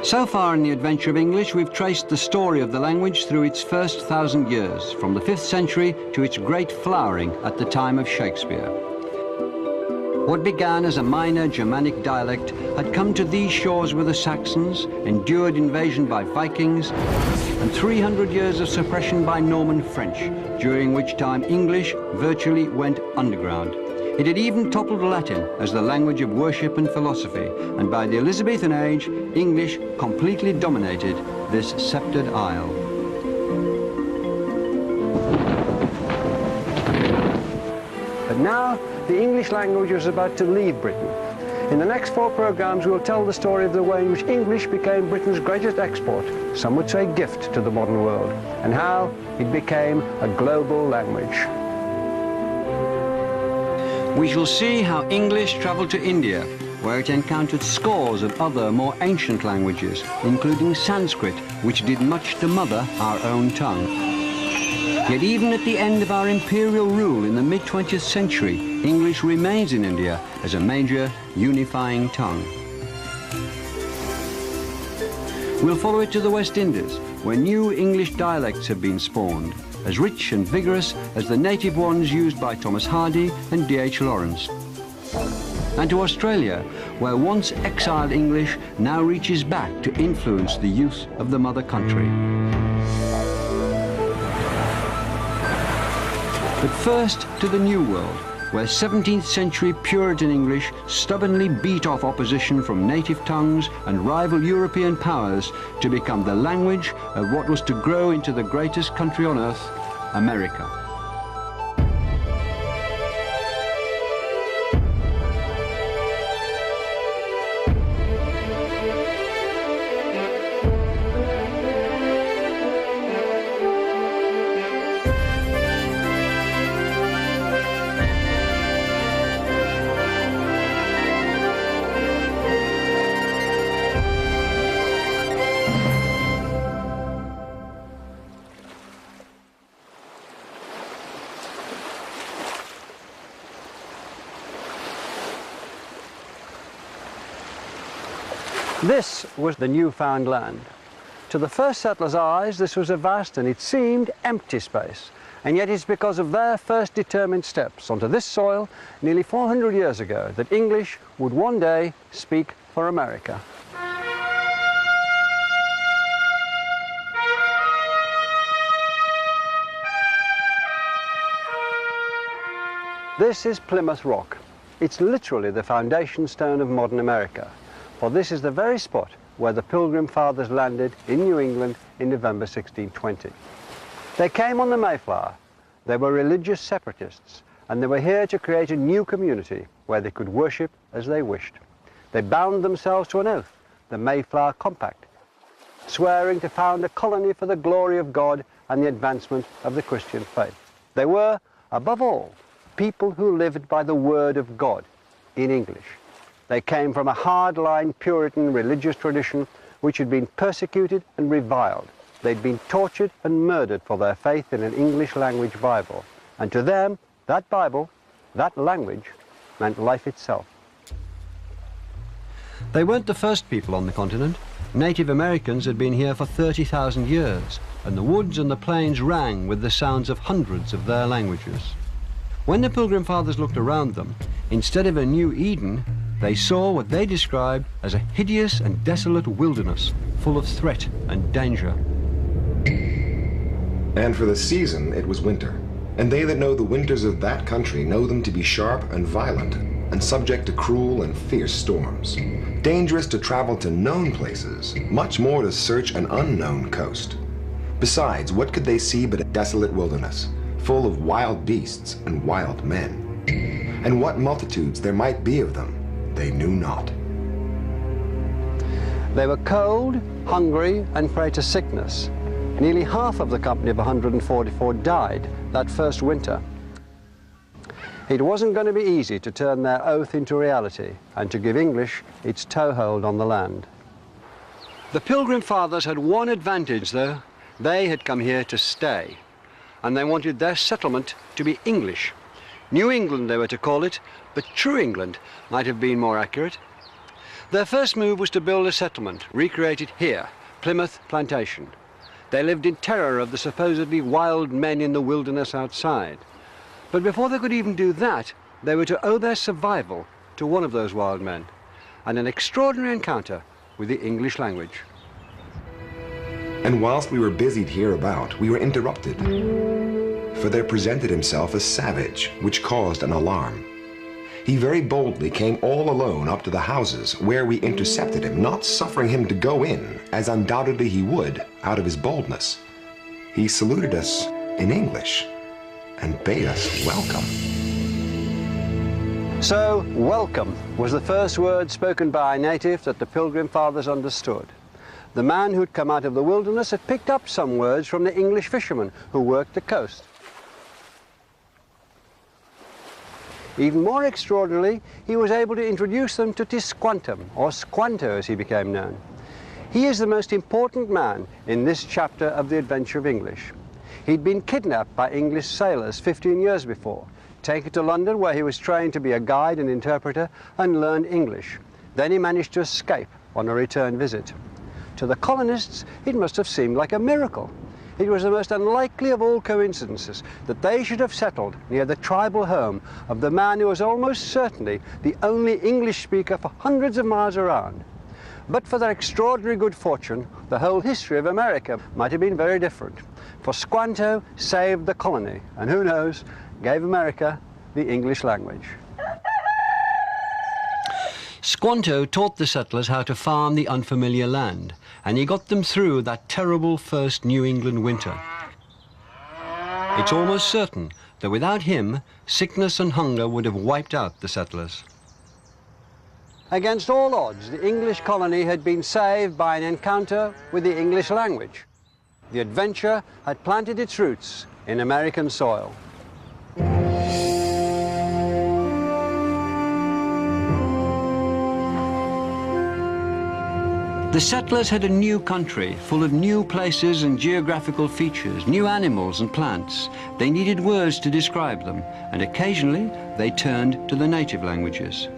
So far in the adventure of English, we've traced the story of the language through its first 1,000 years, from the 5th century to its great flowering at the time of Shakespeare. What began as a minor Germanic dialect had come to these shores with the Saxons, endured invasion by Vikings, and 300 years of suppression by Norman French, during which time English virtually went underground. It had even toppled Latin as the language of worship and philosophy, and by the Elizabethan age, English completely dominated this sceptred isle. But now, the English language was about to leave Britain. In the next 4 programs, we'll tell the story of the way in which English became Britain's greatest export, some would say gift, to the modern world, and how it became a global language. We shall see how English travelled to India, where it encountered scores of other more ancient languages, including Sanskrit, which did much to mother our own tongue. Yet even at the end of our imperial rule in the mid-20th century, English remains in India as a major unifying tongue. We'll follow it to the West Indies, where new English dialects have been spawned, as rich and vigorous as the native ones used by Thomas Hardy and D.H. Lawrence. And to Australia, where once exiled English now reaches back to influence the youth of the mother country. But first to the New World, where 17th century Puritan English stubbornly beat off opposition from native tongues and rival European powers to become the language of what was to grow into the greatest country on earth, America. This was the newfound land. To the first settlers' eyes, this was a vast and it seemed empty space. And yet it's because of their first determined steps onto this soil nearly 400 years ago that English would one day speak for America. This is Plymouth Rock. It's literally the foundation stone of modern America. For this is the very spot where the Pilgrim Fathers landed in New England in November 1620. They came on the Mayflower. They were religious separatists, and they were here to create a new community where they could worship as they wished. They bound themselves to an oath, the Mayflower Compact, swearing to found a colony for the glory of God and the advancement of the Christian faith. They were, above all, people who lived by the word of God in English. They came from a hard-line Puritan religious tradition which had been persecuted and reviled. They'd been tortured and murdered for their faith in an English language Bible. And to them, that Bible, that language, meant life itself. They weren't the first people on the continent. Native Americans had been here for 30,000 years, and the woods and the plains rang with the sounds of hundreds of their languages. When the Pilgrim Fathers looked around them, instead of a new Eden, they saw what they described as a hideous and desolate wilderness, full of threat and danger. And for the season, it was winter. And they that know the winters of that country know them to be sharp and violent, and subject to cruel and fierce storms. Dangerous to travel to known places, much more to search an unknown coast. Besides, what could they see but a desolate wilderness, full of wild beasts and wild men? And what multitudes there might be of them, they knew not. They were cold, hungry, and prey to sickness. Nearly half of the company of 144 died that first winter. It wasn't going to be easy to turn their oath into reality and to give English its toehold on the land. The Pilgrim Fathers had one advantage, though. They had come here to stay, and they wanted their settlement to be English. New England, they were to call it, but true England might have been more accurate. Their first move was to build a settlement, recreated here, Plymouth Plantation. They lived in terror of the supposedly wild men in the wilderness outside. But before they could even do that, they were to owe their survival to one of those wild men, and an extraordinary encounter with the English language. And whilst we were busied hereabout, we were interrupted. For there presented himself a savage, which caused an alarm. He very boldly came all alone up to the houses, where we intercepted him, not suffering him to go in, as undoubtedly he would, out of his boldness. He saluted us in English, and bade us welcome. So, welcome was the first word spoken by a native that the Pilgrim Fathers understood. The man who'd come out of the wilderness had picked up some words from the English fishermen who worked the coast. Even more extraordinarily, he was able to introduce them to Tisquantum, or Squanto as he became known. He is the most important man in this chapter of the adventure of English. He'd been kidnapped by English sailors 15 years before, taken to London where he was trained to be a guide and interpreter and learned English. Then he managed to escape on a return visit. To the colonists, it must have seemed like a miracle. It was the most unlikely of all coincidences that they should have settled near the tribal home of the man who was almost certainly the only English speaker for hundreds of miles around. But for their extraordinary good fortune, the whole history of America might have been very different. For Squanto saved the colony, and who knows, gave America the English language. Squanto taught the settlers how to farm the unfamiliar land, and he got them through that terrible first New England winter. It's almost certain that without him, sickness and hunger would have wiped out the settlers. Against all odds, the English colony had been saved by an encounter with the English language. The adventure had planted its roots in American soil. The settlers had a new country, full of new places and geographical features, new animals and plants. They needed words to describe them, and occasionally they turned to the native languages.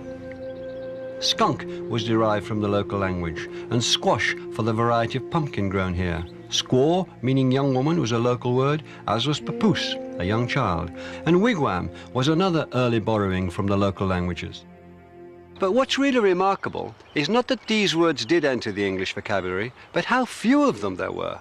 Skunk was derived from the local language, and squash for the variety of pumpkin grown here. Squaw, meaning young woman, was a local word, as was papoose, a young child. And wigwam was another early borrowing from the local languages. But what's really remarkable is not that these words did enter the English vocabulary, but how few of them there were.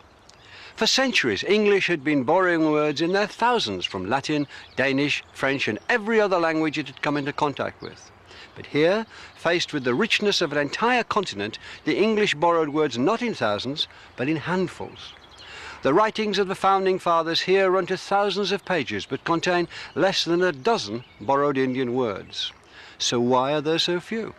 For centuries, English had been borrowing words in their thousands from Latin, Danish, French, and every other language it had come into contact with. But here, faced with the richness of an entire continent, the English borrowed words not in thousands, but in handfuls. The writings of the Founding Fathers here run to thousands of pages, but contain less than a dozen borrowed Indian words. So why are there so few?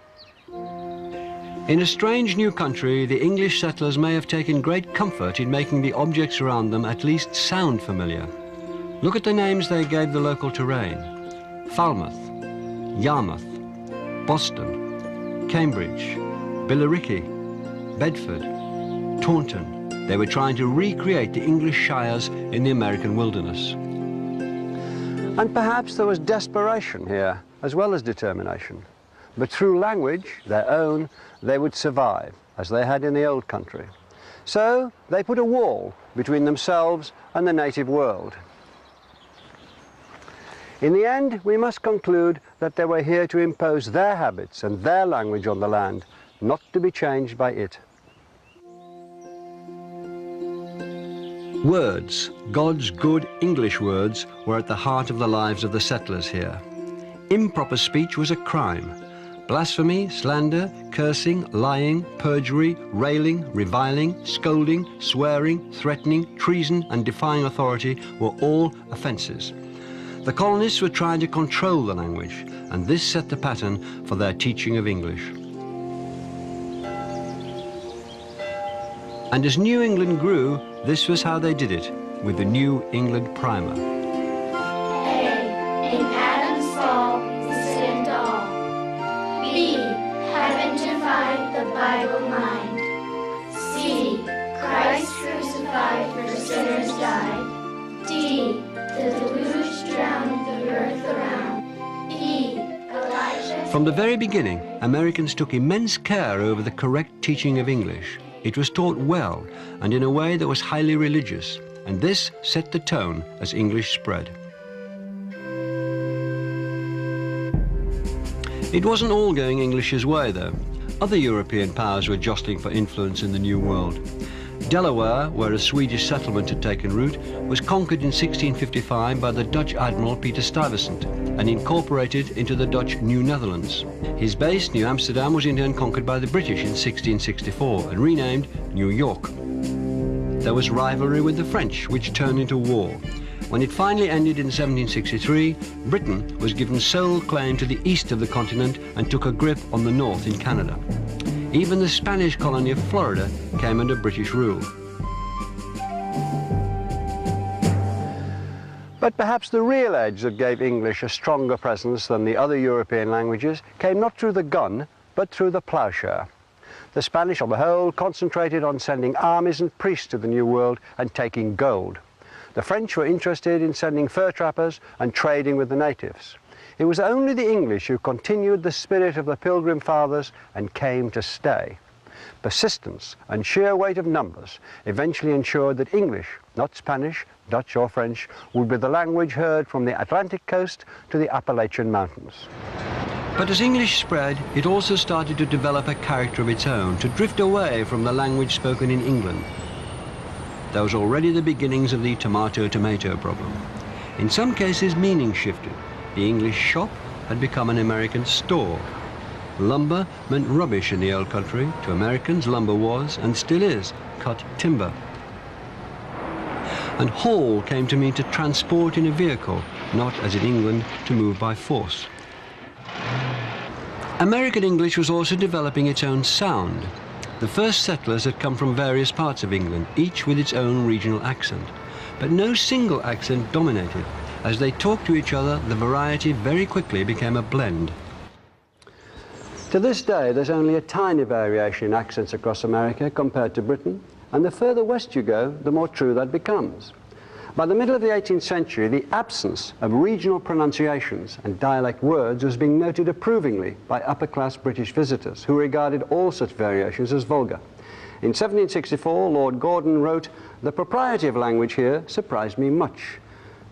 In a strange new country, the English settlers may have taken great comfort in making the objects around them at least sound familiar. Look at the names they gave the local terrain: Falmouth, Yarmouth, Boston, Cambridge, Billericay, Bedford, Taunton. They were trying to recreate the English shires in the American wilderness. And perhaps there was desperation here, as well as determination. But through language, their own, they would survive, as they had in the old country. So they put a wall between themselves and the native world. In the end, we must conclude that they were here to impose their habits and their language on the land, not to be changed by it. Words, God's good English words, were at the heart of the lives of the settlers here. Improper speech was a crime. Blasphemy, slander, cursing, lying, perjury, railing, reviling, scolding, swearing, threatening, treason, and defying authority were all offences. The colonists were trying to control the language, and this set the pattern for their teaching of English. And as New England grew, this was how they did it, with the New England Primer. A. In Adam's fall, sinned all. B. Heaven to find the Bible mind. C. Christ crucified for sinners died. D. The deluge drowned the earth around. E. Elijah From the very beginning, Americans took immense care over the correct teaching of English. It was taught well and in a way that was highly religious, and this set the tone as English spread. It wasn't all going English's way, though. Other European powers were jostling for influence in the New World. Delaware, where a Swedish settlement had taken root, was conquered in 1655 by the Dutch Admiral Peter Stuyvesant and incorporated into the Dutch New Netherlands. His base, New Amsterdam, was in turn conquered by the British in 1664 and renamed New York. There was rivalry with the French, which turned into war. When it finally ended in 1763, Britain was given sole claim to the east of the continent and took a grip on the north in Canada. Even the Spanish colony of Florida came under British rule. But perhaps the real edge that gave English a stronger presence than the other European languages came not through the gun, but through the ploughshare. The Spanish, on the whole, concentrated on sending armies and priests to the New World and taking gold. The French were interested in sending fur trappers and trading with the natives. It was only the English who continued the spirit of the Pilgrim Fathers and came to stay. Persistence and sheer weight of numbers eventually ensured that English, not Spanish, Dutch or French, would be the language heard from the Atlantic coast to the Appalachian Mountains. But as English spread, it also started to develop a character of its own, to drift away from the language spoken in England. There was already the beginnings of the tomato-tomato problem. In some cases, meaning shifted. The English shop had become an American store. Lumber meant rubbish in the old country. To Americans, lumber was, and still is, cut timber. And haul came to mean to transport in a vehicle, not, as in England, to move by force. American English was also developing its own sound. The first settlers had come from various parts of England, each with its own regional accent. But no single accent dominated. As they talked to each other, the variety very quickly became a blend. To this day, there's only a tiny variation in accents across America compared to Britain, and the further west you go, the more true that becomes. By the middle of the 18th century, the absence of regional pronunciations and dialect words was being noted approvingly by upper-class British visitors, who regarded all such variations as vulgar. In 1764, Lord Gordon wrote, "The propriety of language here surprised me much.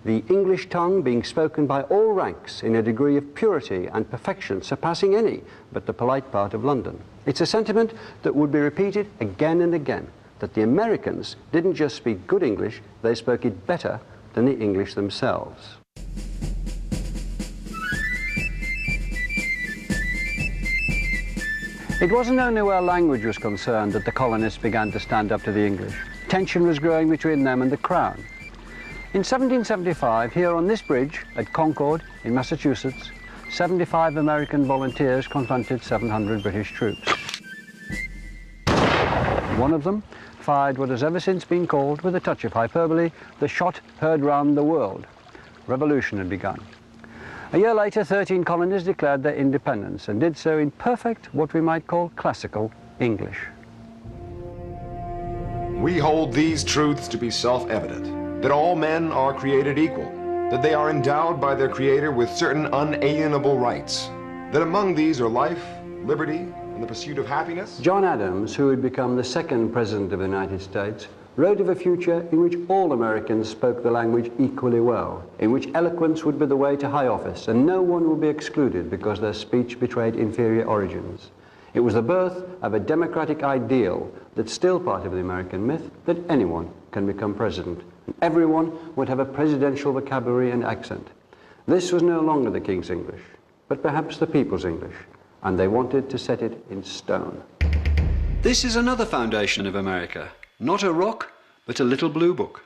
The English tongue being spoken by all ranks in a degree of purity and perfection surpassing any but the polite part of London." It's a sentiment that would be repeated again and again, that the Americans didn't just speak good English, they spoke it better than the English themselves. It wasn't only where language was concerned that the colonists began to stand up to the English. Tension was growing between them and the Crown. In 1775, here on this bridge at Concord in Massachusetts, 75 American volunteers confronted 700 British troops. One of them fired what has ever since been called, with a touch of hyperbole, the shot heard round the world. Revolution had begun. A year later, 13 colonies declared their independence and did so in perfect, what we might call classical English. We hold these truths to be self-evident, that all men are created equal, that they are endowed by their Creator with certain unalienable rights, that among these are life, liberty, and the pursuit of happiness. John Adams, who had become the second President of the United States, wrote of a future in which all Americans spoke the language equally well, in which eloquence would be the way to high office, and no one would be excluded because their speech betrayed inferior origins. It was the birth of a democratic ideal that's still part of the American myth, that anyone can become president. Everyone would have a presidential vocabulary and accent. This was no longer the King's English, but perhaps the people's English, and they wanted to set it in stone. This is another foundation of America. Not a rock, but a little blue book.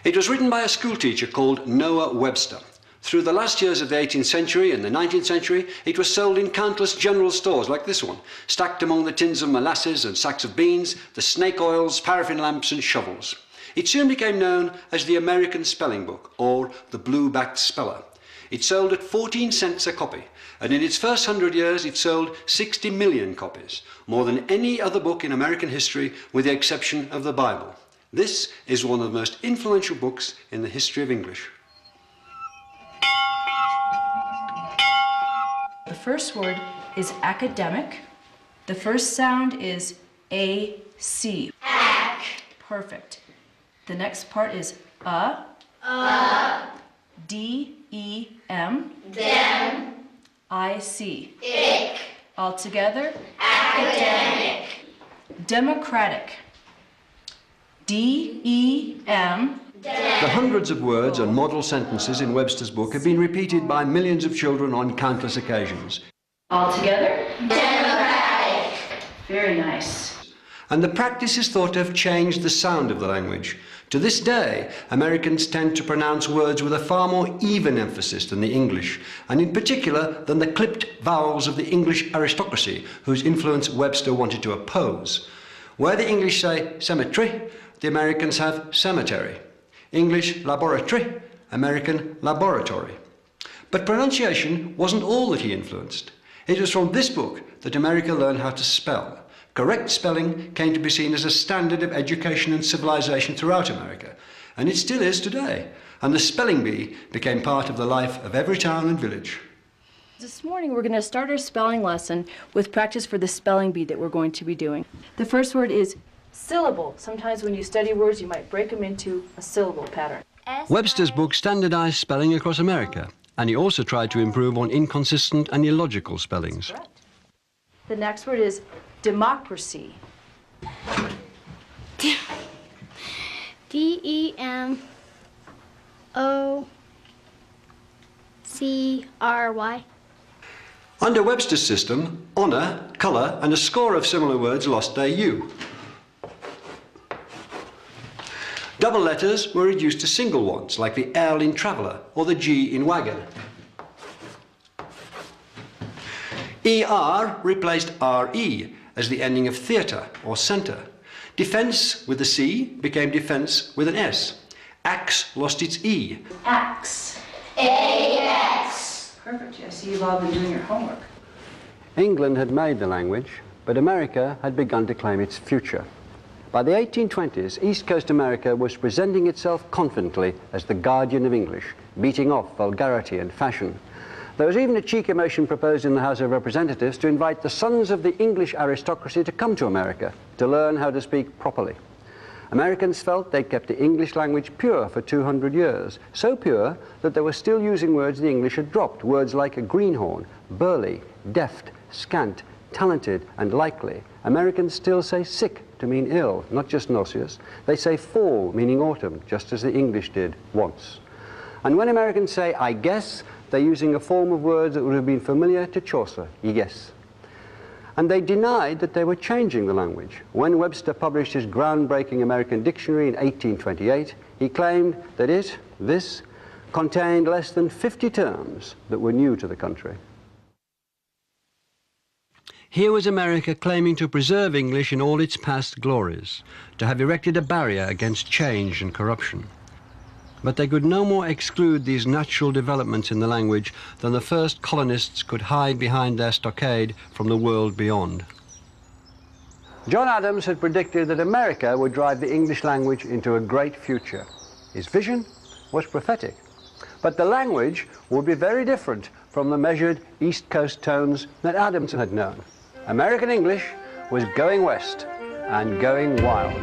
It was written by a schoolteacher called Noah Webster. Through the last years of the 18th century and the 19th century, it was sold in countless general stores like this one, stacked among the tins of molasses and sacks of beans, the snake oils, paraffin lamps and shovels. It soon became known as the American Spelling Book, or the Blue-Backed Speller. It sold at 14 cents a copy, and in its first 100 years it sold 60 million copies, more than any other book in American history with the exception of the Bible. This is one of the most influential books in the history of English. The first word is academic. The first sound is A-C. Ac. Perfect. The next part is D-E-M. Dem. I-C. Ic. All together. Academic. Democratic. D-E-M. The hundreds of words and model sentences in Webster's book have been repeated by millions of children on countless occasions. All together. Democratic. Very nice. And the practice is thought to have changed the sound of the language. To this day, Americans tend to pronounce words with a far more even emphasis than the English, and in particular than the clipped vowels of the English aristocracy, whose influence Webster wanted to oppose. Where the English say cemetery, the Americans have cemetery. English laboratory, American laboratory. But pronunciation wasn't all that he influenced. It was from this book that America learned how to spell. Correct spelling came to be seen as a standard of education and civilization throughout America, and it still is today. And the spelling bee became part of the life of every town and village. This morning we're going to start our spelling lesson with practice for the spelling bee that we're going to be doing. The first word is syllable. Sometimes when you study words, you might break them into a syllable pattern. Webster's book standardized spelling across America, and he also tried to improve on inconsistent and illogical spellings. Correct. The next word is democracy. D-E-M-O-C-R-Y. Under Webster's system, honor, color, and a score of similar words lost their U. Double letters were reduced to single ones, like the L in traveller or the G in wagon. ER replaced RE as the ending of theatre or centre. Defence with a C became defence with an S. Axe lost its E. Axe. A-X. Perfect. I see you've all been doing your homework. England had made the language, but America had begun to claim its future. By the 1820s, East Coast America was presenting itself confidently as the guardian of English, beating off vulgarity and fashion. There was even a cheeky motion proposed in the House of Representatives to invite the sons of the English aristocracy to come to America to learn how to speak properly. Americans felt they'd kept the English language pure for 200 years, so pure that they were still using words the English had dropped, words like a greenhorn, burly, deft, scant, talented, and likely. Americans still say sick to mean ill, not just nauseous. They say fall, meaning autumn, just as the English did once. And when Americans say I guess, they're using a form of words that would have been familiar to Chaucer, yes. And they denied that they were changing the language. When Webster published his groundbreaking American dictionary in 1828, he claimed that this, contained less than 50 terms that were new to the country. Here was America claiming to preserve English in all its past glories, to have erected a barrier against change and corruption. But they could no more exclude these natural developments in the language than the first colonists could hide behind their stockade from the world beyond. John Adams had predicted that America would drive the English language into a great future. His vision was prophetic. But the language would be very different from the measured East Coast tones that Adams had known. American English was going west and going wild.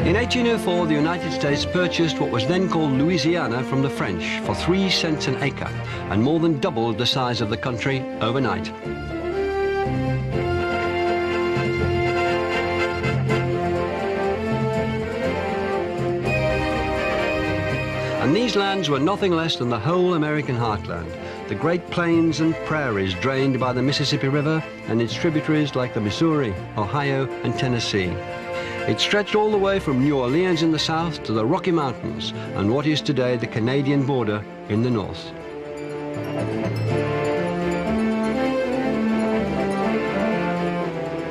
In 1804, the United States purchased what was then called Louisiana from the French for 3 cents an acre and more than doubled the size of the country overnight. And these lands were nothing less than the whole American heartland, the great plains and prairies drained by the Mississippi River and its tributaries like the Missouri, Ohio, and Tennessee. It stretched all the way from New Orleans in the south to the Rocky Mountains and what is today the Canadian border in the north.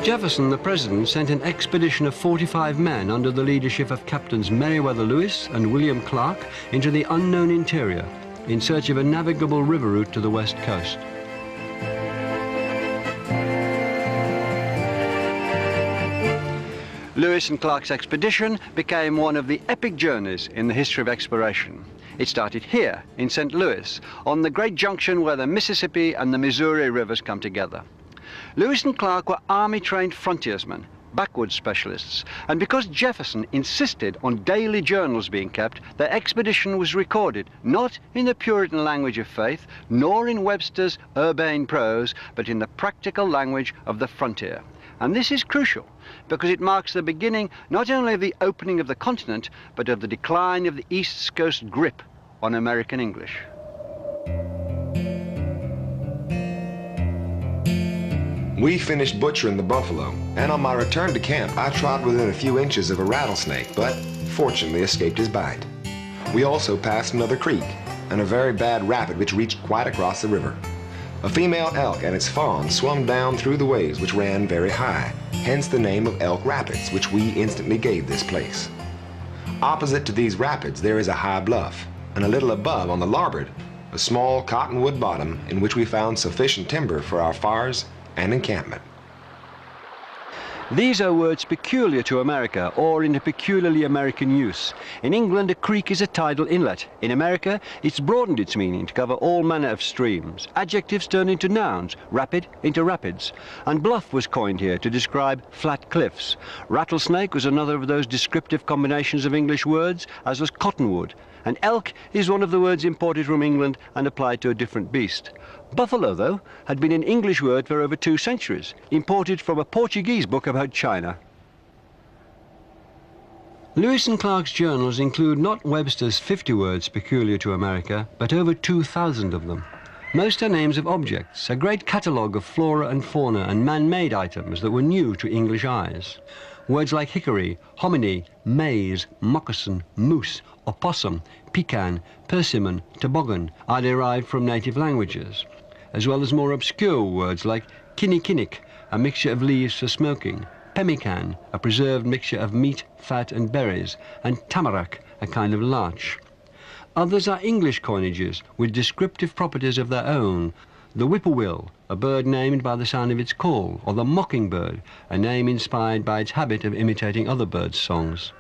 Jefferson, the president, sent an expedition of 45 men under the leadership of Captains Meriwether Lewis and William Clark into the unknown interior in search of a navigable river route to the west coast. Lewis and Clark's expedition became one of the epic journeys in the history of exploration. It started here in St. Louis, on the great junction where the Mississippi and the Missouri rivers come together. Lewis and Clark were army-trained frontiersmen, backwoods specialists, and because Jefferson insisted on daily journals being kept, their expedition was recorded not in the Puritan language of faith, nor in Webster's urbane prose, but in the practical language of the frontier. And this is crucial, because it marks the beginning not only of the opening of the continent, but of the decline of the East Coast grip on American English. We finished butchering the buffalo, and on my return to camp, I trod within a few inches of a rattlesnake, but fortunately escaped his bite. We also passed another creek and a very bad rapid which reached quite across the river. A female elk and its fawn swum down through the waves which ran very high, hence the name of Elk Rapids, which we instantly gave this place. Opposite to these rapids there is a high bluff, and a little above on the larboard, a small cottonwood bottom in which we found sufficient timber for our fires and encampment. These are words peculiar to America or in a peculiarly American use. In England, a creek is a tidal inlet. In America, it's broadened its meaning to cover all manner of streams. Adjectives turn into nouns, rapid into rapids. And bluff was coined here to describe flat cliffs. Rattlesnake was another of those descriptive combinations of English words, as was cottonwood. And elk is one of the words imported from England and applied to a different beast. Buffalo, though, had been an English word for over 2 centuries, imported from a Portuguese book about China. Lewis and Clark's journals include not Webster's 50 words peculiar to America, but over 2,000 of them. Most are names of objects, a great catalogue of flora and fauna and man-made items that were new to English eyes. Words like hickory, hominy, maize, moccasin, moose, opossum, pecan, persimmon, toboggan are derived from native languages, as well as more obscure words like kinnikinnick, a mixture of leaves for smoking, pemmican, a preserved mixture of meat, fat and berries, and tamarack, a kind of larch. Others are English coinages with descriptive properties of their own. The whippoorwill, a bird named by the sound of its call, or the mockingbird, a name inspired by its habit of imitating other birds' songs.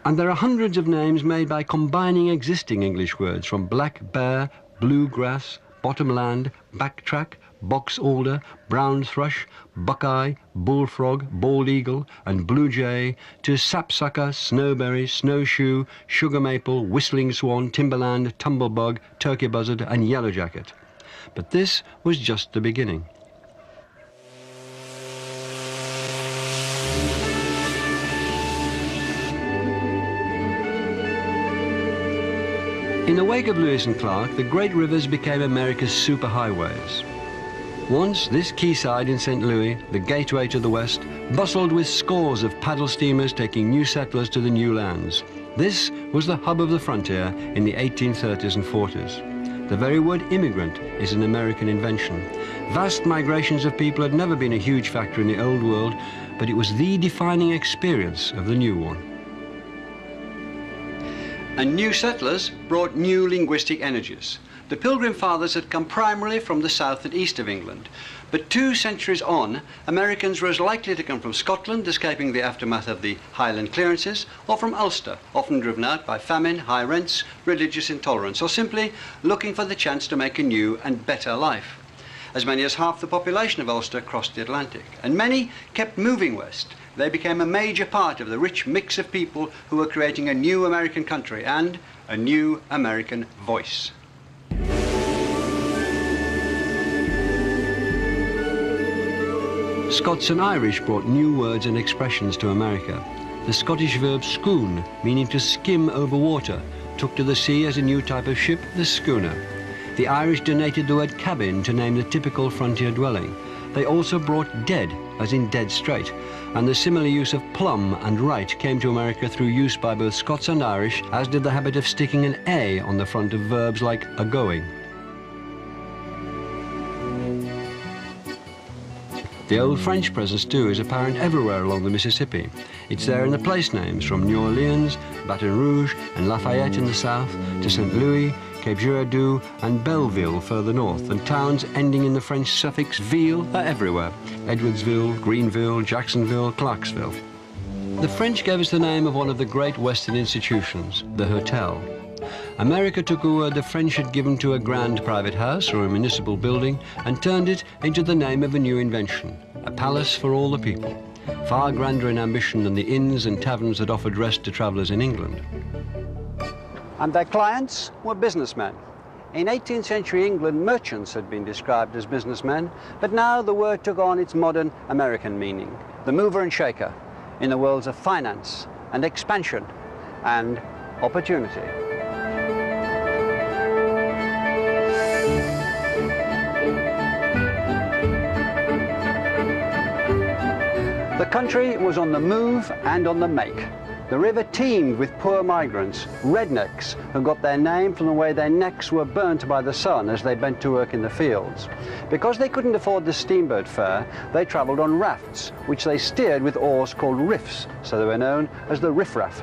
And there are hundreds of names made by combining existing English words from black bear, bluegrass, bottomland, backtrack, box alder, brown thrush, buckeye, bullfrog, bald eagle, and blue jay, to sapsucker, snowberry, snowshoe, sugar maple, whistling swan, timberland, tumblebug, turkey buzzard, and yellowjacket. But this was just the beginning. In the wake of Lewis and Clark, the great rivers became America's superhighways. Once, this quayside in St. Louis, the gateway to the west, bustled with scores of paddle steamers taking new settlers to the new lands. This was the hub of the frontier in the 1830s and 40s. The very word immigrant is an American invention. Vast migrations of people had never been a huge factor in the old world, but it was the defining experience of the new one. And new settlers brought new linguistic energies. The Pilgrim Fathers had come primarily from the south and east of England, but 2 centuries on, Americans were as likely to come from Scotland, escaping the aftermath of the Highland clearances, or from Ulster, often driven out by famine, high rents, religious intolerance, or simply looking for the chance to make a new and better life. As many as half the population of Ulster crossed the Atlantic, and many kept moving west. They became a major part of the rich mix of people who were creating a new American country and a new American voice. Scots and Irish brought new words and expressions to America. The Scottish verb schoon, meaning to skim over water, took to the sea as a new type of ship, the schooner. The Irish donated the word cabin to name the typical frontier dwelling. They also brought dead, as in dead straight, and the similar use of plumb and right came to America through use by both Scots and Irish, as did the habit of sticking an A on the front of verbs like a-going. The old French presence too is apparent everywhere along the Mississippi. It's there in the place names from New Orleans, Baton Rouge and Lafayette in the south to St. Louis, Cape Girardeau and Belleville further north, and towns ending in the French suffix "ville" are everywhere. Edwardsville, Greenville, Jacksonville, Clarksville. The French gave us the name of one of the great Western institutions, the hotel. America took a word the French had given to a grand private house or a municipal building and turned it into the name of a new invention, a palace for all the people, far grander in ambition than the inns and taverns that offered rest to travellers in England. And their clients were businessmen. In 18th century England, merchants had been described as businessmen, but now the word took on its modern American meaning, the mover and shaker in the worlds of finance and expansion and opportunity. The country was on the move and on the make. The river teemed with poor migrants, rednecks, who got their name from the way their necks were burnt by the sun as they bent to work in the fields. Because they couldn't afford the steamboat fare, they travelled on rafts, which they steered with oars called riffs, so they were known as the riffraff.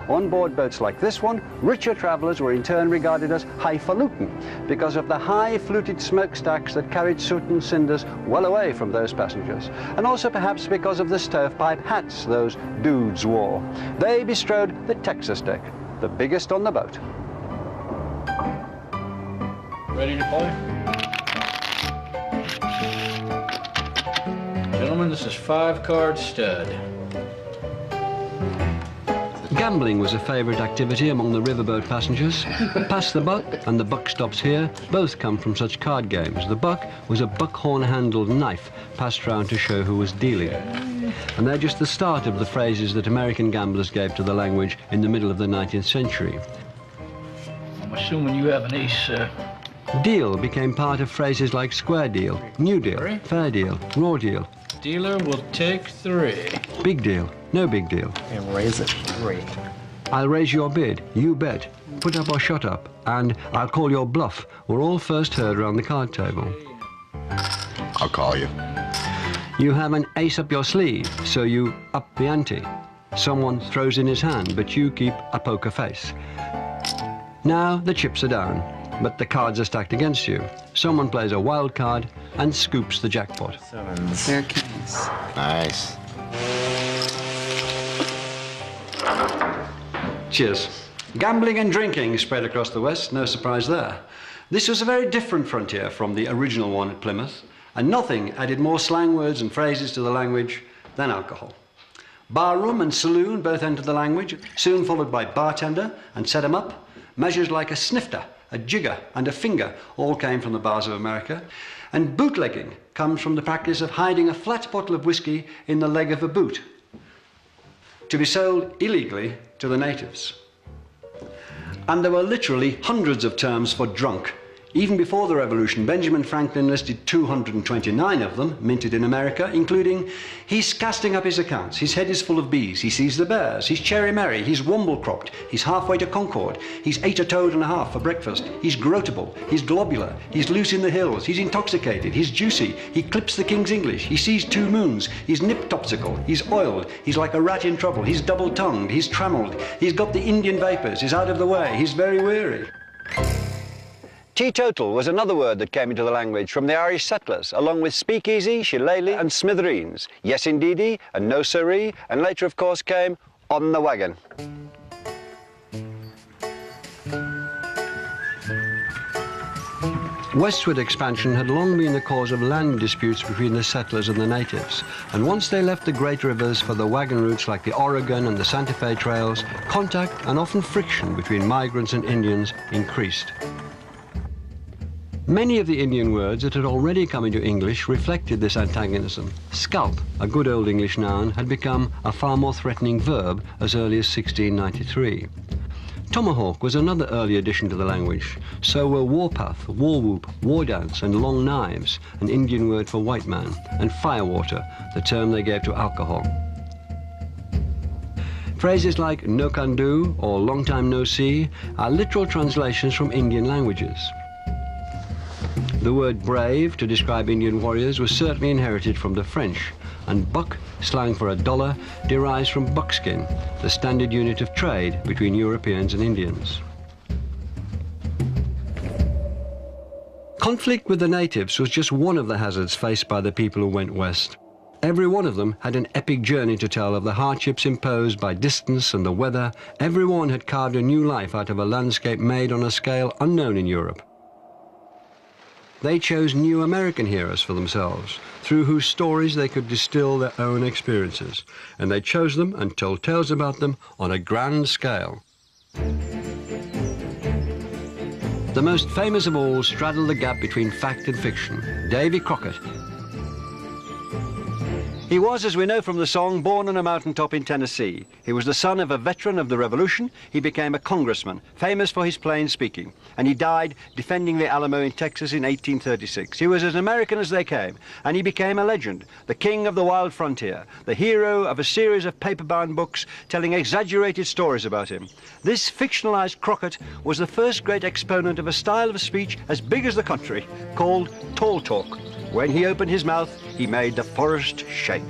On board boats like this one, richer travellers were in turn regarded as highfalutin because of the high fluted smokestacks that carried soot and cinders well away from those passengers, and also perhaps because of the stovepipe hats those dudes wore. They bestrode the Texas deck, the biggest on the boat. Ready to play? Gentlemen, this is 5-card stud. Gambling was a favourite activity among the riverboat passengers. Pass the buck and the buck stops here both come from such card games. The buck was a buckhorn-handled knife passed round to show who was dealing. And they're just the start of the phrases that American gamblers gave to the language in the middle of the 19th century. I'm assuming you have an ace, sir. Deal became part of phrases like square deal, new deal, fair deal, raw deal. Dealer will take 3. Big deal, no big deal. And raise it 3. I'll raise your bid, you bet, put up or shut up, and I'll call your bluff were all first heard around the card table. I'll call you. You have an ace up your sleeve, so you up the ante. Someone throws in his hand, but you keep a poker face. Now the chips are down, but the cards are stacked against you. Someone plays a wild card and scoops the jackpot. Fair keys. Nice. Cheers. Gambling and drinking spread across the West, no surprise there. This was a very different frontier from the original one at Plymouth, and nothing added more slang words and phrases to the language than alcohol. Barroom and saloon both entered the language, soon followed by bartender and set 'em up. Measures like a snifter, a jigger and a finger all came from the bars of America. And bootlegging comes from the practice of hiding a flat bottle of whiskey in the leg of a boot to be sold illegally to the natives. And there were literally hundreds of terms for drunk. Even before the Revolution, Benjamin Franklin listed 229 of them, minted in America, including, he's casting up his accounts, his head is full of bees, he sees the bears, he's cherry merry, he's womble-cropped, he's halfway to Concord, he's ate a toad and a half for breakfast, he's grotable, he's globular, he's loose in the hills, he's intoxicated, he's juicy, he clips the King's English, he sees 2 moons, he's nip-topsical, he's oiled, he's like a rat in trouble, he's double-tongued, he's trammelled, he's got the Indian vapors, he's out of the way, he's very weary. Teetotal was another word that came into the language from the Irish settlers, along with speakeasy, shillelagh and smithereens, yes indeedy and no siree, and later of course came on the wagon. Westward expansion had long been the cause of land disputes between the settlers and the natives, and once they left the great rivers for the wagon routes like the Oregon and the Santa Fe trails, contact and often friction between migrants and Indians increased. Many of the Indian words that had already come into English reflected this antagonism. Scalp, a good old English noun, had become a far more threatening verb as early as 1693. Tomahawk was another early addition to the language. So were warpath, war whoop, war dance, and long knives, an Indian word for white man, and firewater, the term they gave to alcohol. Phrases like no can do or long time no see are literal translations from Indian languages. The word brave to describe Indian warriors was certainly inherited from the French, and buck, slang for a dollar, derives from buckskin, the standard unit of trade between Europeans and Indians. Conflict with the natives was just one of the hazards faced by the people who went west. Every one of them had an epic journey to tell of the hardships imposed by distance and the weather. Every one had carved a new life out of a landscape made on a scale unknown in Europe. They chose new American heroes for themselves, through whose stories they could distill their own experiences, and they chose them and told tales about them on a grand scale. The most famous of all straddled the gap between fact and fiction, Davy Crockett. He was, as we know from the song, born on a mountaintop in Tennessee. He was the son of a veteran of the Revolution. He became a congressman, famous for his plain speaking, and he died defending the Alamo in Texas in 1836. He was as American as they came, and he became a legend, the king of the wild frontier, the hero of a series of paper-bound books telling exaggerated stories about him. This fictionalized Crockett was the first great exponent of a style of speech as big as the country, called tall talk. When he opened his mouth, he made the forest shake.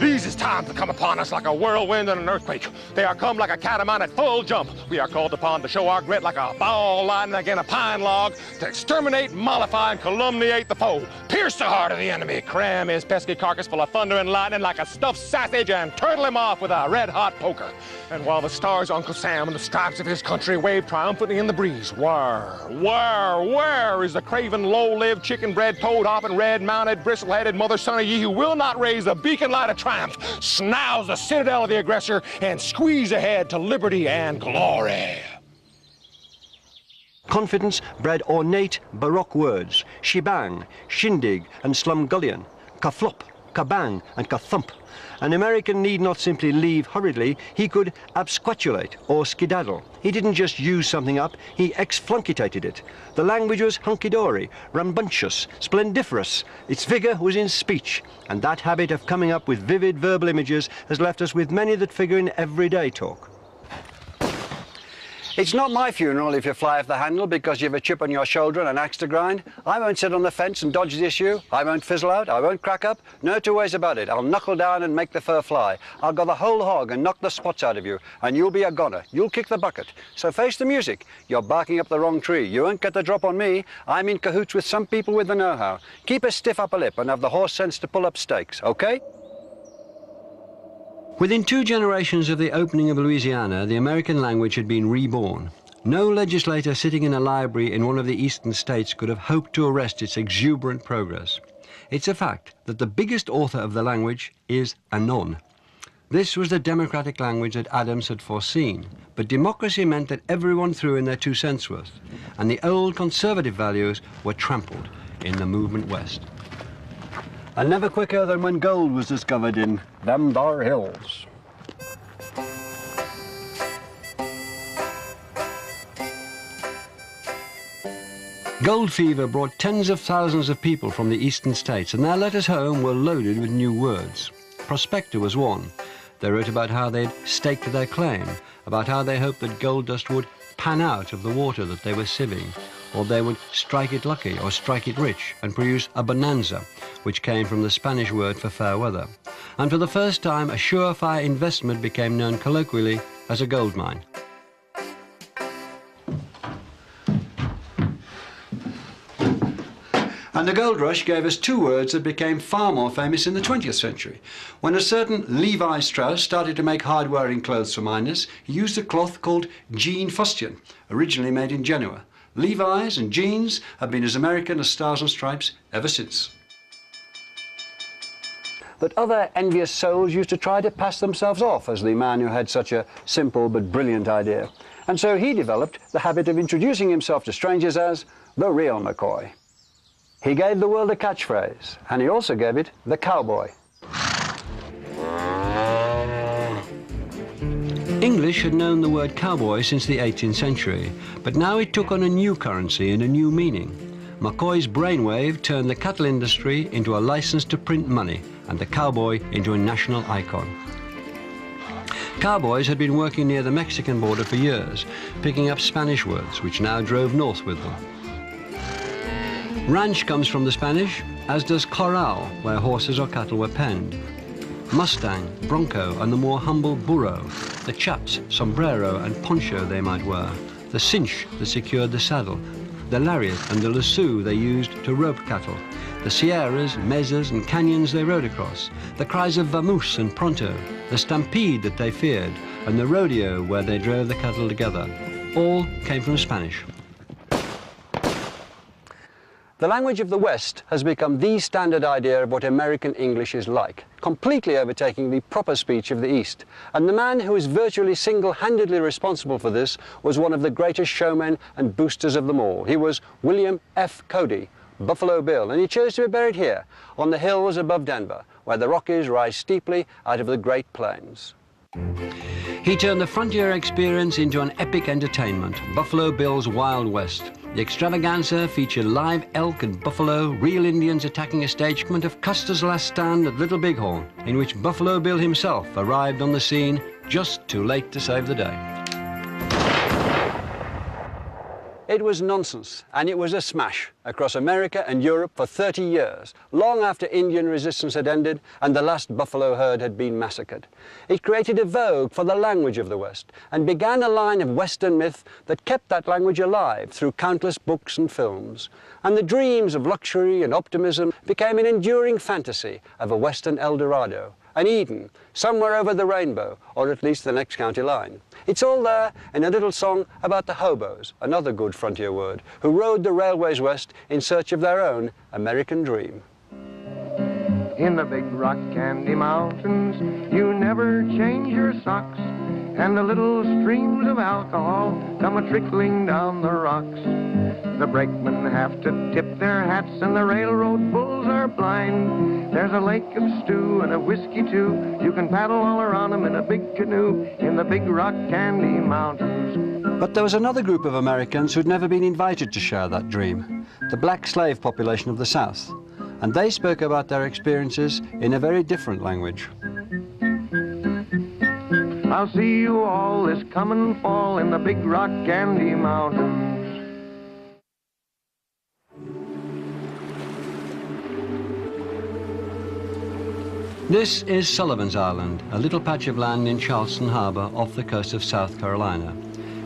These is times that come upon us like a whirlwind and an earthquake. They are come like a catamount at full jump. We are called upon to show our grit like a ball lightning against a pine log, to exterminate, mollify, and calumniate the foe. Pierce the heart of the enemy, cram his pesky carcass full of thunder and lightning like a stuffed sausage, and turtle him off with a red-hot poker. And while the stars of Uncle Sam and the stripes of his country wave triumphantly in the breeze, where is the craven, low-lived, chicken-bred, toad-hopping, red-mounted, bristle-headed mother son of ye who will not raise the beacon light of triumph, snouse the citadel of the aggressor, and squeeze ahead to liberty and glory? Confidence bred ornate Baroque words, shebang, shindig, and slumgullion, kaflop, kabang, and kathump. An American need not simply leave hurriedly, he could absquatulate or skedaddle. He didn't just use something up, he exflunkitated it. The language was hunky-dory, rambunctious, splendiferous. Its vigor was in speech, and that habit of coming up with vivid verbal images has left us with many that figure in everyday talk. It's not my funeral if you fly off the handle because you have a chip on your shoulder and an axe to grind. I won't sit on the fence and dodge the issue. I won't fizzle out. I won't crack up. No two ways about it. I'll knuckle down and make the fur fly. I'll go the whole hog and knock the spots out of you, and you'll be a goner. You'll kick the bucket. So face the music. You're barking up the wrong tree. You won't get the drop on me. I'm in cahoots with some people with the know-how. Keep a stiff upper lip and have the horse sense to pull up stakes, okay? Within 2 generations of the opening of Louisiana, the American language had been reborn. No legislator sitting in a library in one of the eastern states could have hoped to arrest its exuberant progress. It's a fact that the biggest author of the language is Anon. This was the democratic language that Adams had foreseen, but democracy meant that everyone threw in their 2 cents worth, and the old conservative values were trampled in the movement west. And never quicker than when gold was discovered in them thar hills. Gold fever brought tens of thousands of people from the eastern states, and their letters home were loaded with new words. Prospector was one. They wrote about how they'd staked their claim, about how they hoped that gold dust would pan out of the water that they were sieving, or they would strike it lucky or strike it rich and produce a bonanza, which came from the Spanish word for fair weather. And for the first time, a surefire investment became known colloquially as a gold mine. And the gold rush gave us 2 words that became far more famous in the 20th century. When a certain Levi Strauss started to make hard-wearing clothes for miners, he used a cloth called jean fustian, originally made in Genoa. Levi's and jeans have been as American as Stars and Stripes ever since. But other envious souls used to try to pass themselves off as the man who had such a simple but brilliant idea. And so he developed the habit of introducing himself to strangers as the real McCoy. He gave the world a catchphrase, and he also gave it the cowboy. English had known the word cowboy since the 18th century, but now it took on a new currency and a new meaning. McCoy's brainwave turned the cattle industry into a license to print money, and the cowboy into a national icon. Cowboys had been working near the Mexican border for years, picking up Spanish words, which now drove north with them. Ranch comes from the Spanish, as does corral, where horses or cattle were penned. Mustang, bronco, and the more humble burro, the chaps, sombrero, and poncho they might wear, the cinch that secured the saddle, the lariat and the lasso they used to rope cattle, the sierras, mesas, and canyons they rode across, the cries of vamoose and pronto, the stampede that they feared, and the rodeo where they drove the cattle together, all came from Spanish. The language of the West has become the standard idea of what American English is like, completely overtaking the proper speech of the East. And the man who is virtually single-handedly responsible for this was one of the greatest showmen and boosters of them all. He was William F. Cody, Buffalo Bill, and he chose to be buried here, on the hills above Denver, where the Rockies rise steeply out of the Great Plains. He turned the frontier experience into an epic entertainment, Buffalo Bill's Wild West. The extravaganza featured live elk and buffalo, real Indians attacking a stagement of Custer's Last Stand at Little Bighorn, in which Buffalo Bill himself arrived on the scene just too late to save the day. It was nonsense, and it was a smash across America and Europe for 30 years, long after Indian resistance had ended and the last buffalo herd had been massacred. It created a vogue for the language of the West and began a line of Western myth that kept that language alive through countless books and films. And the dreams of luxury and optimism became an enduring fantasy of a Western El Dorado, an Eden, somewhere over the rainbow, or at least the next county line. It's all there in a little song about the hobos, another good frontier word, who rode the railways west in search of their own American dream. In the big rock candy mountains, you never change your socks, and the little streams of alcohol come a-trickling down the rocks. The brakemen have to tip their hats, and the railroad bulls are blind. There's a lake of stew and a whiskey too. You can paddle all around them in a big canoe in the big rock candy mountains. But there was another group of Americans who'd never been invited to share that dream, the black slave population of the South. And they spoke about their experiences in a very different language. I'll see you all this coming fall in the big rock candy mountains. This is Sullivan's Island, a little patch of land in Charleston Harbor off the coast of South Carolina.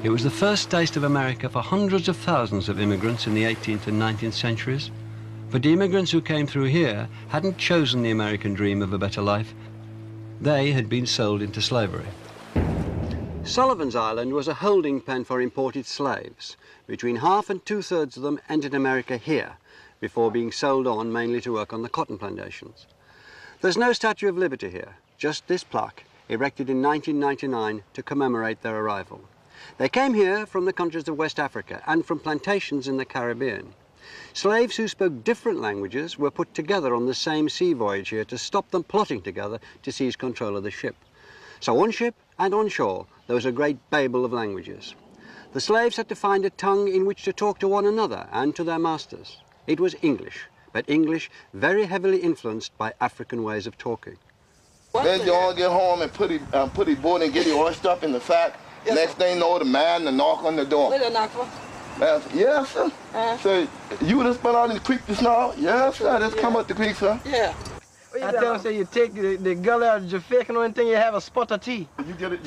It was the first taste of America for hundreds of thousands of immigrants in the 18th and 19th centuries. But the immigrants who came through here hadn't chosen the American dream of a better life. They had been sold into slavery. Sullivan's Island was a holding pen for imported slaves. Between half and two-thirds of them entered America here, before being sold on mainly to work on the cotton plantations. There's no Statue of Liberty here, just this plaque, erected in 1999 to commemorate their arrival. They came here from the countries of West Africa and from plantations in the Caribbean. Slaves who spoke different languages were put together on the same sea voyage here to stop them plotting together to seize control of the ship. So on ship and on shore, there was a great babel of languages. The slaves had to find a tongue in which to talk to one another and to their masters. It was English, but English very heavily influenced by African ways of talking. Then you all get home and put his board and get the oyster up in the fat. Yes, next thing you know, the man to knock on the door. Yes, sir. So you just been out in the creek just now? Yes, sir. Just come up the creek, sir. Yeah. I tell you, you take the gully out of your face and anything, you have a spot of tea.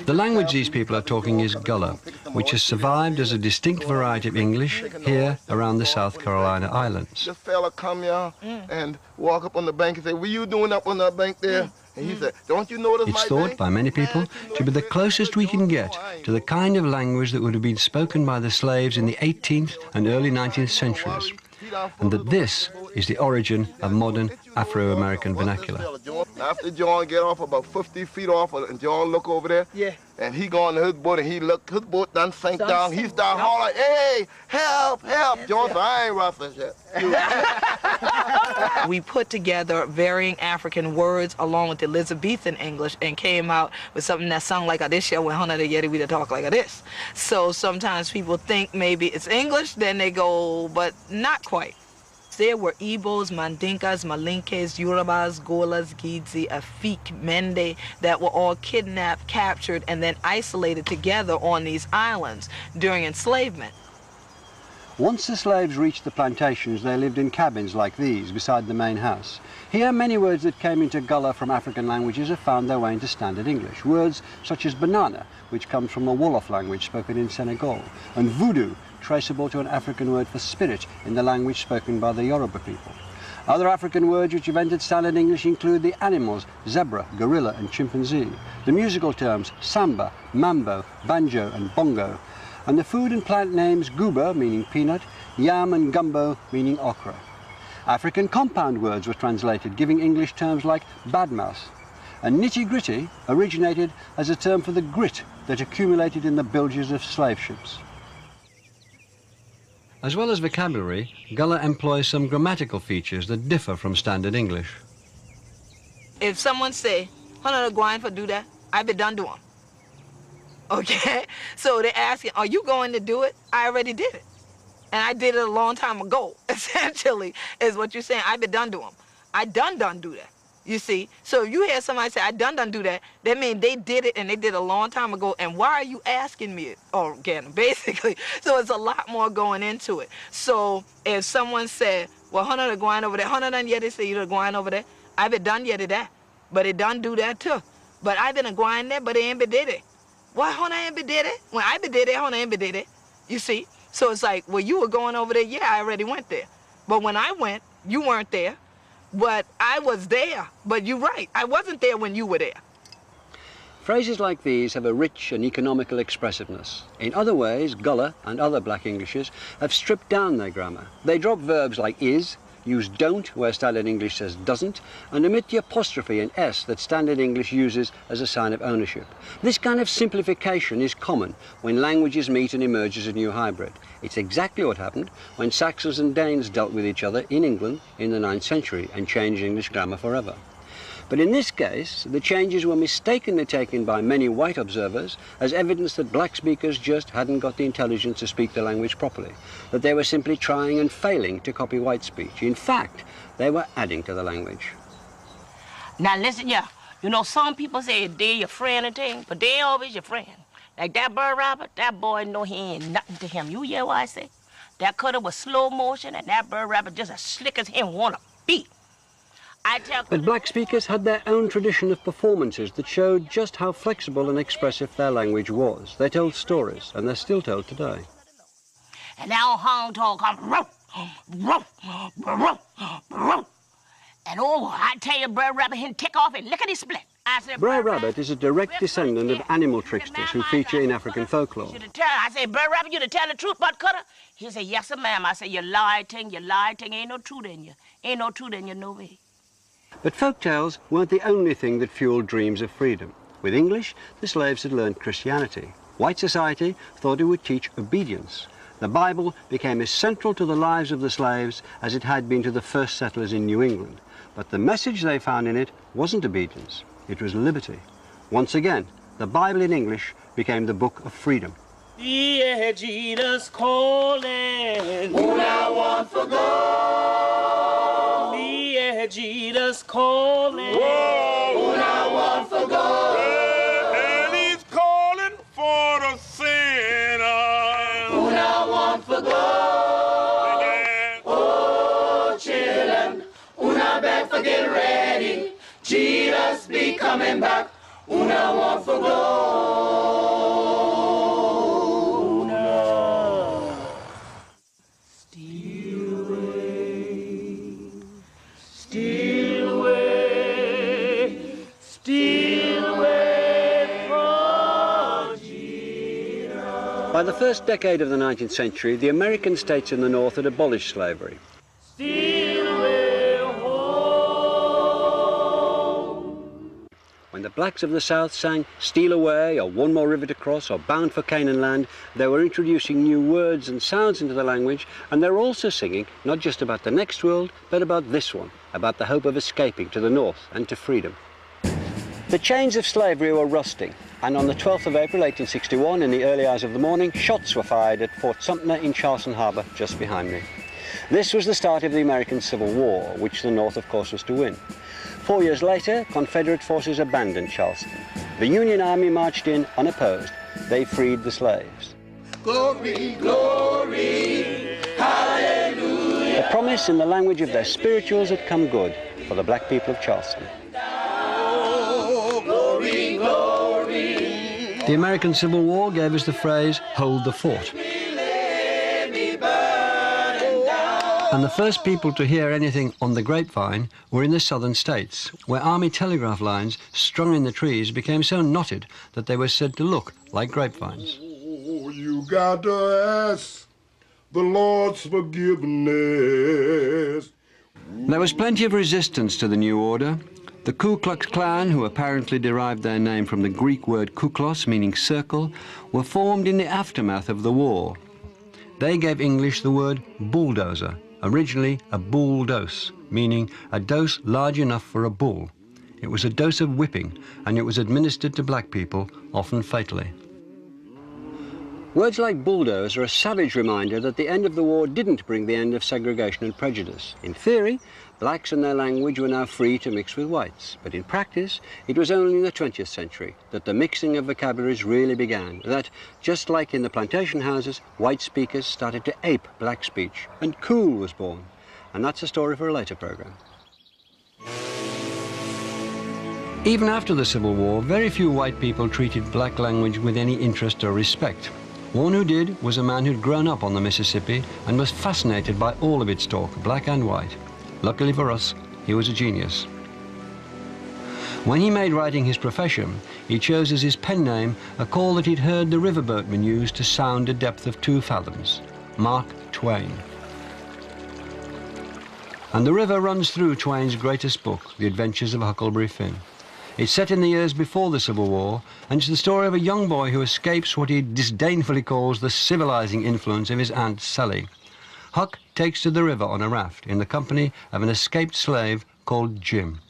The language these people are talking is Gullah, which has survived as a distinct variety of English here around the South Carolina islands. This fella come here and walk up on the bank and say, what are you doing up on that bank there? And he said, don't you notice it's thought by many people to be the closest we can get to the kind of language that would have been spoken by the slaves in the 18th and early 19th centuries, and that this is the origin of modern Afro-American vernacular. After John get off about 50 feet off, and John look over there, and he go on his boat, and he look, his boat done sank down. He start hollering, hey, help, help. John said, I ain't rough as yet. We put together varying African words along with Elizabethan English and came out with something that sounded like a this year when Hana Yeti we talk like a this. So sometimes people think maybe it's English, then they go, but not quite. There were Igbos, Mandinkas, Malinkes, Yorubas, Golas, Gidzi, Afik, Mende that were all kidnapped, captured, and then isolated together on these islands during enslavement. Once the slaves reached the plantations, they lived in cabins like these beside the main house. Here, many words that came into Gullah from African languages have found their way into standard English. Words such as banana, which comes from the Wolof language spoken in Senegal, and voodoo, traceable to an African word for spirit in the language spoken by the Yoruba people. Other African words which have entered standard English include the animals, zebra, gorilla and chimpanzee, the musical terms samba, mambo, banjo and bongo, and the food and plant names goober, meaning peanut, yam and gumbo, meaning okra. African compound words were translated, giving English terms like badmouse. And nitty-gritty originated as a term for the grit that accumulated in the bilges of slave ships. As well as vocabulary, Gullah employs some grammatical features that differ from standard English. If someone say, "Honor going for do that," I be done do 'em. Okay? So they're asking, are you going to do it? I already did it. And I did it a long time ago, essentially, is what you're saying. I be done do 'em. I done do that, you see? So if you hear somebody say, I done do that, that means they did it and they did it a long time ago, and why are you asking me it? Oh, again, basically. So it's a lot more going into it. So if someone said, well, Hunter going over there, Hunter done yet, they say you're going over there, I be done yet that, but it done do that too. But I been going there, but it ain't be did it. Why Hunter ain't be did it? When I be did it, Hunter ain't be did it, you see? So it's like, well, you were going over there, yeah, I already went there. But when I went, you weren't there. But I was there. But you're right, I wasn't there when you were there. Phrases like these have a rich and economical expressiveness. In other ways, Gullah and other black Englishes have stripped down their grammar. They drop verbs like is, use don't where standard English says doesn't, and omit the apostrophe and s that standard English uses as a sign of ownership. This kind of simplification is common when languages meet and emerge as a new hybrid. It's exactly what happened when Saxons and Danes dealt with each other in England in the 9th century and changed English grammar forever. But in this case, the changes were mistakenly taken by many white observers as evidence that black speakers just hadn't got the intelligence to speak the language properly, that they were simply trying and failing to copy white speech. In fact, they were adding to the language. Now listen, yeah, you know, some people say they're your friend and thing, but they always your friend. Like that bird rabbit, that boy know he ain't nothing to him. You hear what I say? That cutter was slow motion, and that bird rabbit just as slick as him wanna beat. But black speakers had their own tradition of performances that showed just how flexible and expressive their language was. They told stories, and they're still told today. And now Hong Tong come, roof, roof, roof, roof. And oh, I tell you, Brer Rabbit, he'll take off and lickety split. I said, Brer Rabbit is a direct descendant of animal tricksters who feature in African folklore. I say, Brer Rabbit, you to tell the truth, but cutter? He said, yes, sir, ma'am. I said, you lie, ting, ain't no truth in you. Ain't no truth in you, no way. But folktales weren't the only thing that fueled dreams of freedom. With English, the slaves had learned Christianity. White society thought it would teach obedience. The Bible became as central to the lives of the slaves as it had been to the first settlers in New England. But the message they found in it wasn't obedience, it was liberty. Once again, the Bible in English became the book of freedom. Yeah, Jesus calling. Who now want for gold? Yeah, Jesus calling. Whoa, who now want for gold? And he's calling for the sinner. Who now want for gold? Oh, children, who now beg for get ready. Jesus be coming back. Who now want for gold? By the first decade of the 19th century, the American states in the North had abolished slavery. When the blacks of the South sang "Steal Away" or "One More River to Cross" or "Bound for Canaan Land," they were introducing new words and sounds into the language, and they were also singing not just about the next world, but about this one, about the hope of escaping to the North and to freedom. The chains of slavery were rusting, and on the 12th of April 1861, in the early hours of the morning, shots were fired at Fort Sumter in Charleston Harbor, just behind me. This was the start of the American Civil War, which the North, of course, was to win. 4 years later, Confederate forces abandoned Charleston. The Union Army marched in unopposed. They freed the slaves. Glory, glory, The promise in the language of their spirituals had come good for the black people of Charleston. Glory, glory. The American Civil War gave us the phrase, "hold the fort." And the first people to hear anything on the grapevine were in the southern states, where army telegraph lines strung in the trees became so knotted that they were said to look like grapevines. Oh, you got to ask the Lord's forgiveness. There was plenty of resistance to the new order. The Ku Klux Klan, who apparently derived their name from the Greek word kuklos, meaning circle, were formed in the aftermath of the war. They gave English the word bulldozer, originally a bull dose, meaning a dose large enough for a bull. It was a dose of whipping, and it was administered to black people, often fatally. Words like bulldoze are a savage reminder that the end of the war didn't bring the end of segregation and prejudice. In theory, blacks and their language were now free to mix with whites, but in practice, it was only in the 20th century that the mixing of vocabularies really began, that, just like in the plantation houses, white speakers started to ape black speech, and cool was born. And that's a story for a later program. Even after the Civil War, very few white people treated black language with any interest or respect. One who did was a man who'd grown up on the Mississippi and was fascinated by all of its talk, black and white. Luckily for us, he was a genius. When he made writing his profession, he chose as his pen name a call that he'd heard the riverboatmen use to sound a depth of 2 fathoms, Mark Twain. And the river runs through Twain's greatest book, The Adventures of Huckleberry Finn. It's set in the years before the Civil War, and it's the story of a young boy who escapes what he disdainfully calls the civilizing influence of his Aunt Sally. Huck takes to the river on a raft in the company of an escaped slave called Jim.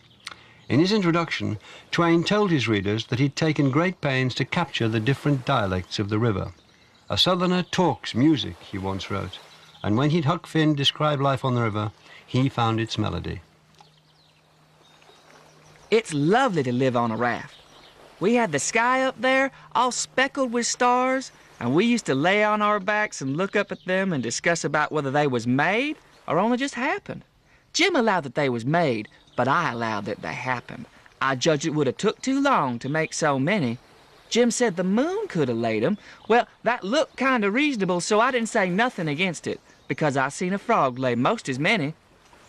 In his introduction, Twain told his readers that he'd taken great pains to capture the different dialects of the river. "A southerner talks music," he once wrote, and when he'd Huck Finn describe life on the river, he found its melody. It's lovely to live on a raft. We had the sky up there all speckled with stars, and we used to lay on our backs and look up at them and discuss about whether they was made or only just happened. Jim allowed that they was made, but I allowed that they happened. I judged it would have took too long to make so many. Jim said the moon could have laid 'em. Well, that looked kind of reasonable, so I didn't say nothing against it, because I seen a frog lay most as many.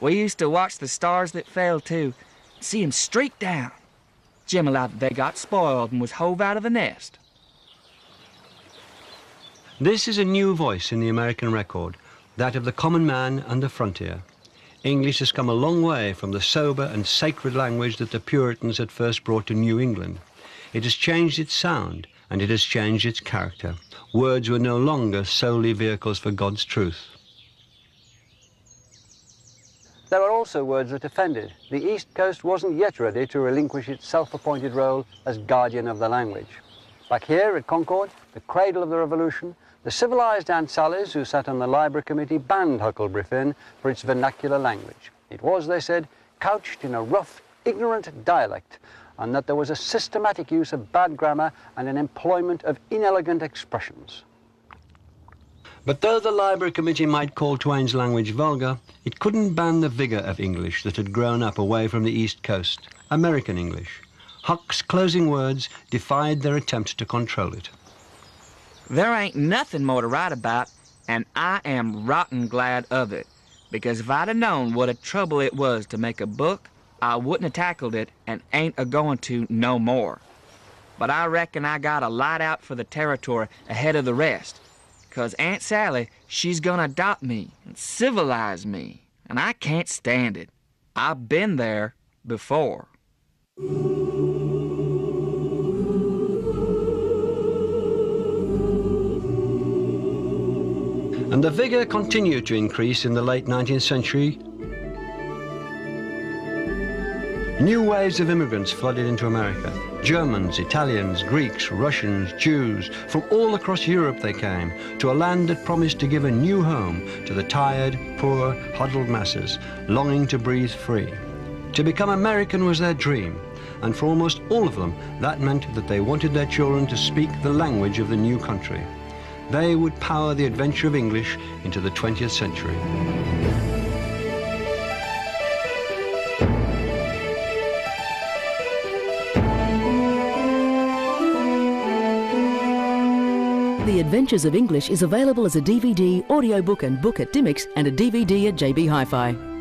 We used to watch the stars that fell, too, see 'em streak down. Jim allowed that they got spoiled and was hove out of the nest. This is a new voice in the American record, that of the common man and the frontier. English has come a long way from the sober and sacred language that the Puritans had first brought to New England. It has changed its sound, and it has changed its character. Words were no longer solely vehicles for God's truth. There are also words that offended. The East Coast wasn't yet ready to relinquish its self-appointed role as guardian of the language. Back here at Concord, the cradle of the Revolution, the civilized Aunt Sallies who sat on the library committee banned Huckleberry Finn for its vernacular language. It was, they said, couched in a rough, ignorant dialect, and that there was a systematic use of bad grammar and an employment of inelegant expressions. But though the library committee might call Twain's language vulgar, it couldn't ban the vigor of English that had grown up away from the East Coast, American English. Huck's closing words defied their attempts to control it. There ain't nothing more to write about, and I am rotten glad of it, because if I'd have known what a trouble it was to make a book, I wouldn't have tackled it and ain't a-going to no more. But I reckon I got a light out for the territory ahead of the rest. 'Cause Aunt Sally, she's gonna adopt me and civilize me, and I can't stand it. I've been there before. And the vigor continued to increase in the late 19th century. New waves of immigrants flooded into America. Germans, Italians, Greeks, Russians, Jews, from all across Europe they came, to a land that promised to give a new home to the tired, poor, huddled masses, longing to breathe free. To become American was their dream, and for almost all of them, that meant that they wanted their children to speak the language of the new country. They would power the adventure of English into the 20th century. The Adventures of English is available as a DVD, audiobook and book at Dymocks and a DVD at JB Hi-Fi.